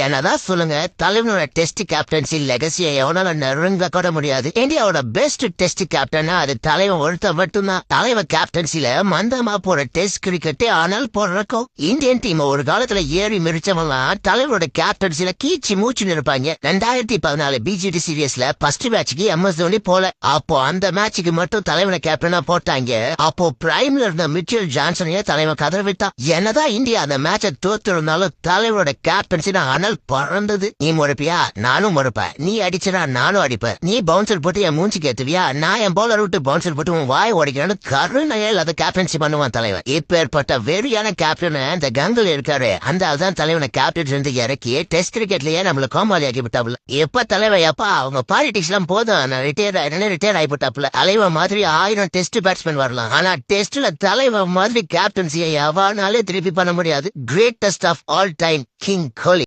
என்னதான் சொல்லுங்க, தலைவனோட test captaincy லெகசியை எவனால நெருங்க கூட முடியாது. இந்தியாவோட பெஸ்ட் டெஸ்ட் கேப்டனா அது தலைவன் ஒருத்த மட்டும்தான். தலைவர் கேப்டன்சில மந்தமா போற டெஸ்ட் கிரிக்கெட்டே ஆனால் போடுறக்கும் இந்தியன் டீம் ஒரு காலத்துல ஏறி மிரிச்சவெல்லாம் தலைவரோட கேப்டன்சில கீச்சி மூச்சுன்னு இருப்பாங்க. 2014 பிஜிடி சீரியஸ்ல ஃபர்ஸ்ட் மேட்சுக்கு MS தோனி போல. அப்போ அந்த மேட்சுக்கு மட்டும் தலைவனை கேப்டனா போட்டாங்க. அப்போ பிரைம்ல இருந்த மிச்சல் ஜான்சனையே தலைவன் கதற விட்டான். என்னதான் இந்தியா அந்த மேட்சை தோத்திருந்தாலும் தலைவரோட கேப்டன்சி அனல் பறந்தது. நீ முறைப்பியா, நானும் முறைப்பேன். நீ அடிச்சா நானும் அடிப்பேன். நீ பவுன்சர் போட்டு என் மூஞ்சி கேத்துவியா, நான் என் பவுலர் விட்டு பவுன்சர் போட்டு உன் வாய் உடைக்கிறான்னு கருணையில் அதை கேப்டன்சி பண்ணுவான் தலைவன். இப்ப ஏற்பட்ட வெறியான கேப்டன் இந்த கங்கல் இருக்காரு. அந்த ஆள் தான் தலைவனை கேப்டன் இருந்து இறக்கி டெஸ்ட் கிரிக்கெட்லயே நம்மள கோமாளி ஆக்கி விட்டாப்புல. எப்ப தலைவன் எப்பா அவங்க பாலிடிக்ஸ் எல்லாம் போதும், நான் ரிட்டையர் ஆகிவிட்டாப்புல. தலைவன் மாதிரி 1000 டெஸ்ட் பேட்ஸ்மேன் வரலாம், ஆனா டெஸ்ட்ல தலைவன் மாதிரி கேப்டன்சியை எவனாலே திருப்பி பண்ண முடியாது. Greatest of all time king Kohli.